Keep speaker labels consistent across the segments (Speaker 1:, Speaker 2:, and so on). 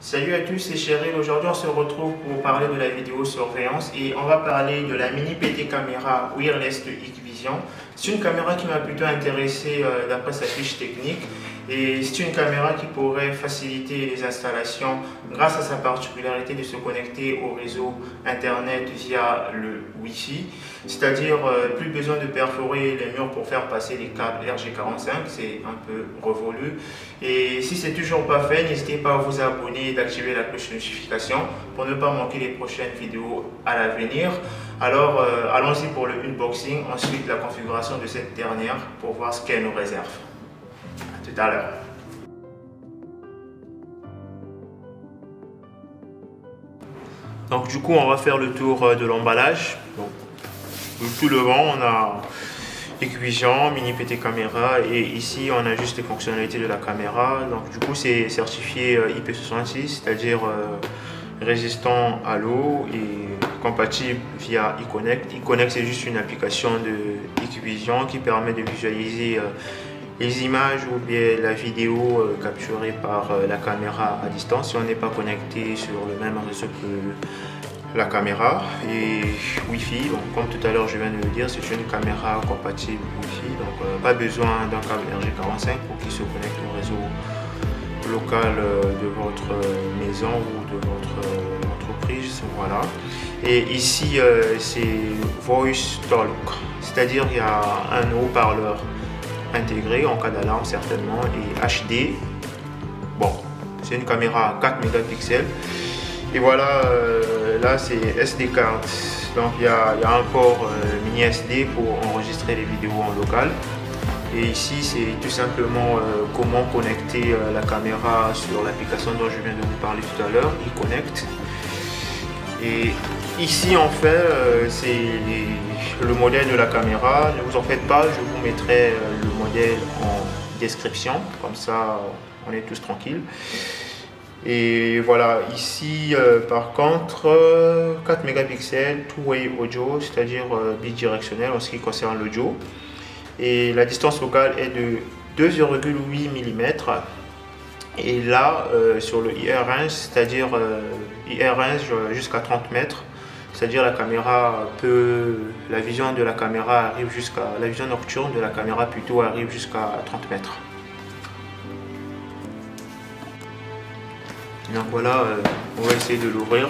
Speaker 1: Salut à tous, c'est Cheryl. Aujourd'hui on se retrouve pour parler de la vidéosurveillance et on va parler de la mini PT caméra wireless de Hikvision. C'est une caméra qui m'a plutôt intéressé d'après sa fiche technique et c'est une caméra qui pourrait faciliter les installations grâce à sa particularité de se connecter au réseau internet via le Wi-Fi, c'est-à-dire plus besoin de perforer les murs pour faire passer les câbles RJ45, c'est un peu révolu. Et si c'est toujours pas fait, n'hésitez pas à vous abonner et d'activer la cloche de notification pour ne pas manquer les prochaines vidéos à l'avenir. Alors allons-y pour le unboxing, ensuite la configuration de cette dernière pour voir ce qu'elle nous réserve. À tout à l'heure. Donc du coup on va faire le tour de l'emballage. Tout devant on a Hikvision, mini PT caméra et ici on a juste les fonctionnalités de la caméra. Donc du coup c'est certifié IP66, c'est-à-dire résistant à l'eau et compatible via iConnect. iConnect c'est juste une application de Hikvision qui permet de visualiser les images ou bien la vidéo capturée par la caméra à distance si on n'est pas connecté sur le même réseau que la caméra. Et Wi-Fi, donc comme tout à l'heure je viens de le dire, c'est une caméra compatible Wi-Fi, donc pas besoin d'un câble RJ45 pour qu'il se connecte au réseau local de votre maison ou de votre entreprise. Voilà. Et ici c'est Voice Talk, c'est-à-dire il y a un haut-parleur intégré en cas d'alarme certainement, et HD. Bon, c'est une caméra à 4 mégapixels et voilà, là c'est SD card, donc il y a un port mini SD pour enregistrer les vidéos en local. Et ici c'est tout simplement comment connecter la caméra sur l'application dont je viens de vous parler tout à l'heure, iConnect. Et ici en fait c'est le modèle de la caméra. Ne vous en faites pas, je vous mettrai le modèle en description, comme ça on est tous tranquilles. Et voilà, ici par contre 4 mégapixels, two-way audio, c'est-à-dire bidirectionnel en ce qui concerne l'audio. Et la distance locale est de 2,8 mm. Et là sur le IR1, c'est-à-dire IR1 jusqu'à 30 mètres, c'est-à-dire la caméra la vision de la caméra arrive jusqu'à, la vision nocturne de la caméra plutôt arrive jusqu'à 30 mètres. Donc voilà, on va essayer de l'ouvrir,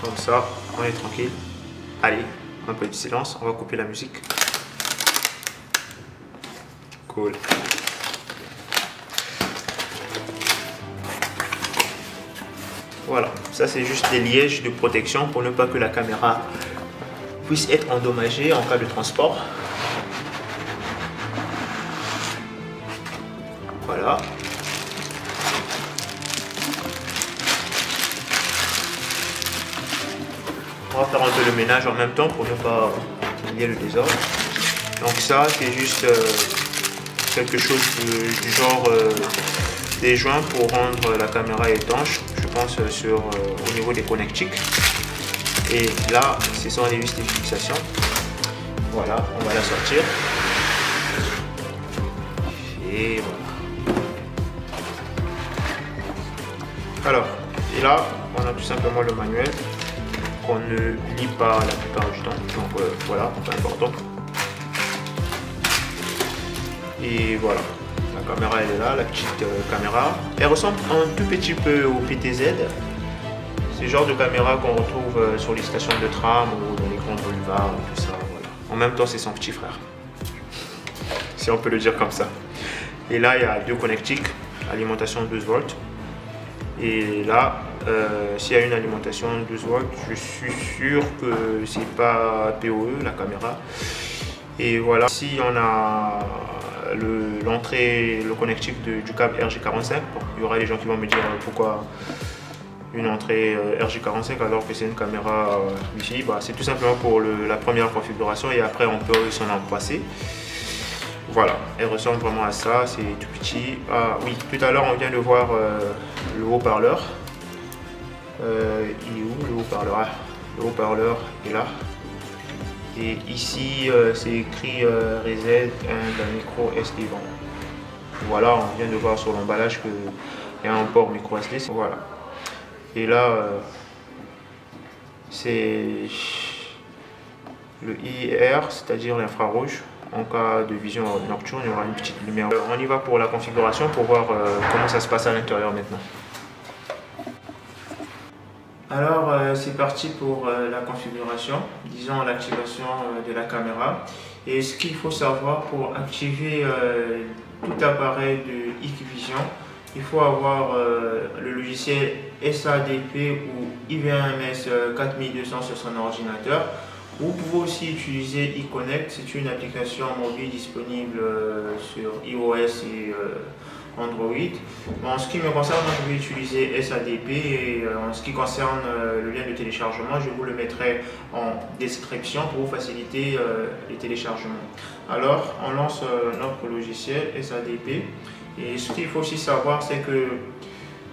Speaker 1: comme ça on est tranquille. Allez, un peu de silence, on va couper la musique. Cool. Voilà, ça c'est juste des lièges de protection pour ne pas que la caméra puisse être endommagée en cas de transport. Voilà. On va faire un peu le ménage en même temps pour ne pas lier le désordre. Donc ça c'est juste quelque chose du genre des joints pour rendre la caméra étanche, je pense au niveau des connectiques. Et là ce sont les vis de fixation. Voilà, on va la sortir. Et voilà. Alors, et là on a tout simplement le manuel qu'on ne lit pas la plupart du temps, donc voilà, c'est important. Et voilà, la caméra elle est là, la petite caméra. Elle ressemble un tout petit peu au PTZ. C'est le genre de caméra qu'on retrouve sur les stations de tram ou dans les grands boulevards, tout ça. Voilà. En même temps, c'est son petit frère, si on peut le dire comme ça. Et là, il y a deux connectiques, alimentation 12 volts. Et là, s'il y a une alimentation 12 volts, je suis sûr que c'est pas PoE la caméra. Et voilà, ici on a l'entrée, le connectique du câble RJ45. Bon, il y aura des gens qui vont me dire pourquoi une entrée RJ45 alors que c'est une caméra Wi-Fi. Bah, c'est tout simplement pour la première configuration et après on peut s'en en passer. Voilà, elle ressemble vraiment à ça, c'est tout petit. Ah oui, tout à l'heure on vient de voir le haut-parleur. Il est où le haut-parleur? Ah, le haut-parleur est là. Et ici c'est écrit Reset and micro SD. Voilà, on vient de voir sur l'emballage qu'il y a un port micro SD. Voilà. Et là, c'est le IR, c'est-à-dire l'infrarouge. En cas de vision nocturne, il y aura une petite lumière. On y va pour la configuration pour voir comment ça se passe à l'intérieur maintenant. Alors c'est parti pour la configuration, disons l'activation de la caméra. Et ce qu'il faut savoir pour activer tout appareil de Hikvision, il faut avoir le logiciel SADP ou IVMS 4200 sur son ordinateur. Vous pouvez aussi utiliser iConnect, c'est une application mobile disponible sur iOS et Android. En ce qui me concerne, moi, je vais utiliser SADP et en ce qui concerne le lien de téléchargement, je vous le mettrai en description pour vous faciliter les téléchargements. Alors, on lance notre logiciel SADP et ce qu'il faut aussi savoir, c'est que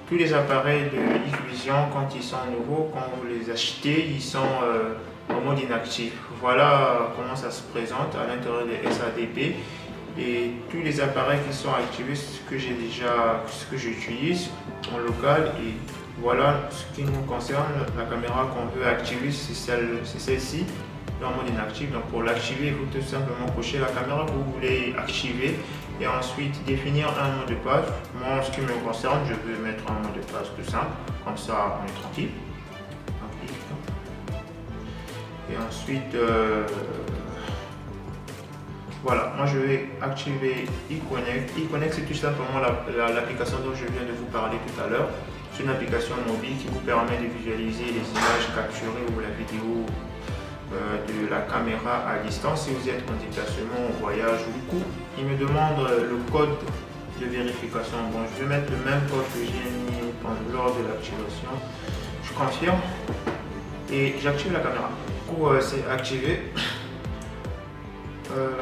Speaker 1: tous les appareils de Hikvision, quand ils sont nouveaux, quand vous les achetez, ils sont en mode inactif. Voilà comment ça se présente à l'intérieur de SADP. Et tous les appareils qui sont activés, ce que j'utilise en local. Et voilà ce qui nous concerne, la caméra qu'on veut activer, c'est celle-ci, en mode inactif. Donc pour l'activer, il faut tout simplement cocher la caméra que vous voulez activer et ensuite définir un mot de passe. Moi, en ce qui me concerne, je veux mettre un mot de passe tout simple, comme ça on est tranquille. Et ensuite, voilà, moi je vais activer iConnect. iConnect, c'est tout simplement l'application dont je viens de vous parler tout à l'heure. C'est une application mobile qui vous permet de visualiser les images capturées ou la vidéo de la caméra à distance si vous êtes en déplacement, en voyage ou du coup. Il me demande le code de vérification. Bon, je vais mettre le même code que j'ai mis lors de l'activation. Je confirme et j'active la caméra. Du coup, c'est activé.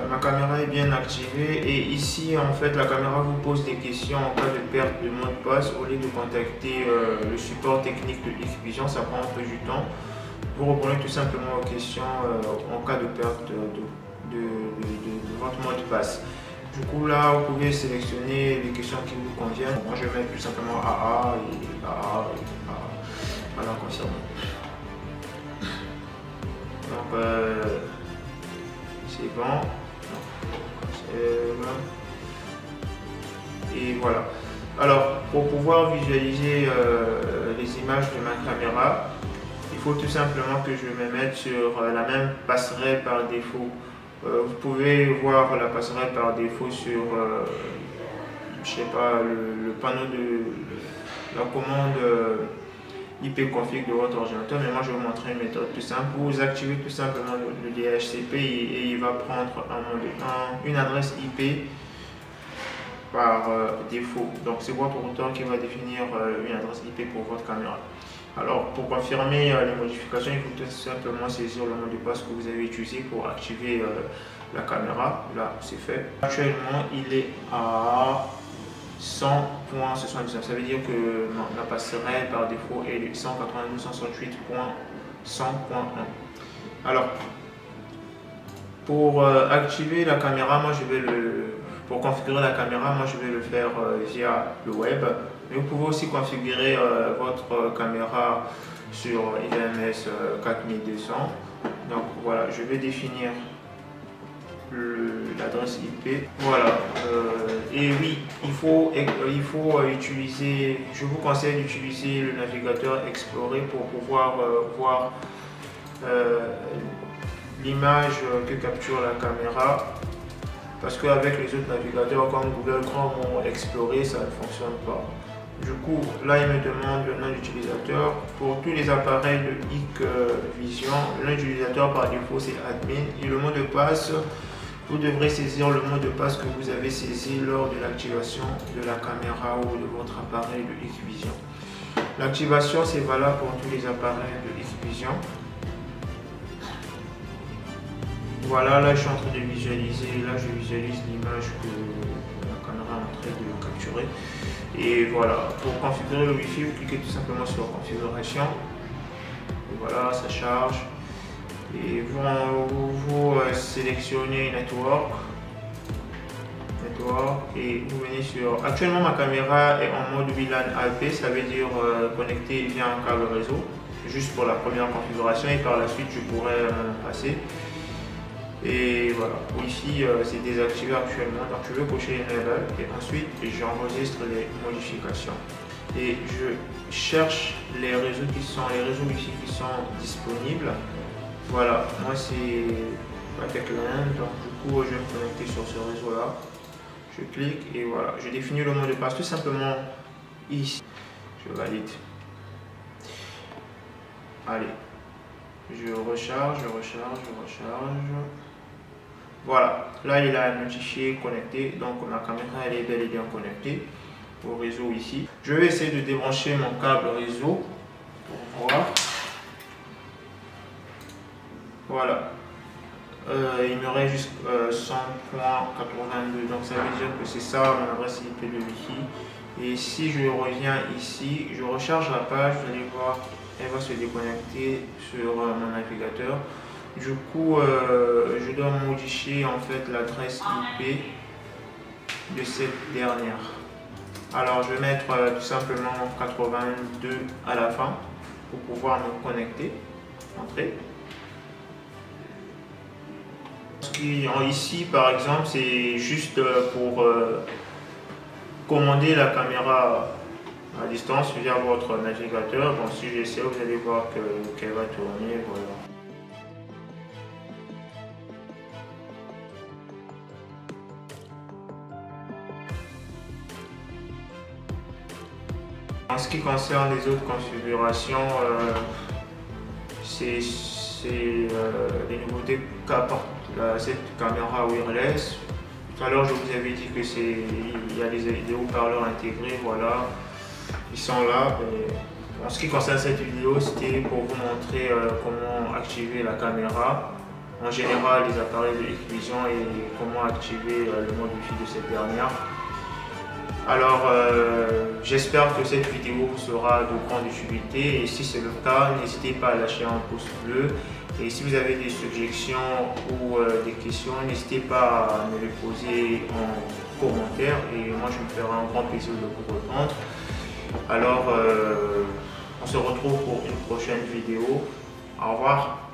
Speaker 1: Ma caméra est bien activée et ici en fait la caméra vous pose des questions en cas de perte de mot de passe. Au lieu de contacter le support technique de Hikvision, ça prend un peu du temps. Vous répondez tout simplement aux questions en cas de perte de votre mot de passe. Du coup là vous pouvez sélectionner les questions qui vous conviennent. Moi je vais mettre tout simplement AA et AA et AA. Voilà, confirmer. Donc c'est bon. Et voilà. Alors, pour pouvoir visualiser les images de ma caméra, il faut tout simplement que je me mette sur la même passerelle par défaut. Vous pouvez voir la passerelle par défaut sur, je sais pas, le panneau de la commande IP config de votre ordinateur, mais moi je vais vous montrer une méthode plus simple. Vous activez tout simplement le DHCP et il va prendre une adresse IP par défaut. Donc c'est votre routeur qui va définir une adresse IP pour votre caméra. Alors pour confirmer les modifications, il faut tout simplement saisir le mot de passe que vous avez utilisé pour activer la caméra. Là c'est fait. Actuellement il est à 100.79, ça veut dire que la passerelle par défaut est 192.168.100.1. Alors, pour activer la caméra, pour configurer la caméra, moi je vais le faire via le web. Mais vous pouvez aussi configurer votre caméra sur IVMS 4200. Donc voilà, je vais définir l'adresse IP. Voilà. Et oui, il faut utiliser, je vous conseille d'utiliser le navigateur Explorer pour pouvoir voir l'image que capture la caméra. Parce qu'avec les autres navigateurs comme Google Chrome ou Explorer, ça ne fonctionne pas. Du coup, là, il me demande le nom d'utilisateur. Pour tous les appareils de Hikvision, le nom d'utilisateur par défaut, c'est admin. Et le mot de passe, vous devrez saisir le mot de passe que vous avez saisi lors de l'activation de la caméra ou de votre appareil de Hikvision. L'activation, c'est valable pour tous les appareils de Hikvision. Voilà, là je suis en train de visualiser, là je visualise l'image que la caméra est en train de capturer. Et voilà, pour configurer le Wi-Fi, vous cliquez tout simplement sur configuration. Et voilà, ça charge. Et vous sélectionnez Network doigts et vous venez sur... Actuellement ma caméra est en mode WLAN AP, ça veut dire connecté via un câble réseau, juste pour la première configuration, et par la suite je pourrais m'en passer. Et voilà, Wi-Fi c'est désactivé actuellement, donc je vais cocher Enable et ensuite j'enregistre les modifications. Et je cherche les réseaux Wi-Fi qui sont disponibles. Voilà, moi c'est Techland, donc du coup je vais me connecter sur ce réseau là. Je clique et voilà, je définis le mot de passe tout simplement ici. Je valide. Allez, je recharge. Voilà, là il a notifié connecté, donc ma caméra elle est bel et bien connectée au réseau ici. Je vais essayer de débrancher mon câble réseau pour voir. Voilà, il me reste juste 100.82, donc ça veut dire que c'est ça mon adresse IP de Wi-Fi. Et si je reviens ici, je recharge la page, vous allez voir, elle va se déconnecter sur mon navigateur. Du coup, je dois modifier en fait l'adresse IP de cette dernière. Alors, je vais mettre tout simplement 82 à la fin pour pouvoir me connecter. Entrer. Ici, par exemple, c'est juste pour commander la caméra à distance via votre navigateur. Bon, si j'essaie, vous allez voir qu'elle va tourner. Voilà. En ce qui concerne les autres configurations, c'est les nouveautés qu'apporte cette caméra wireless. Tout à l'heure, je vous avais dit que il y a des haut-parleurs intégrés, voilà, ils sont là. Et en ce qui concerne cette vidéo, c'était pour vous montrer comment activer la caméra, en général les appareils de Hikvision, et comment activer le mode Wi-Fi de cette dernière. Alors, j'espère que cette vidéo sera de grande utilité, et si c'est le cas, n'hésitez pas à lâcher un pouce bleu. Et si vous avez des suggestions ou des questions, n'hésitez pas à me les poser en commentaire, et moi je me ferai un grand plaisir de vous répondre. Alors, on se retrouve pour une prochaine vidéo. Au revoir.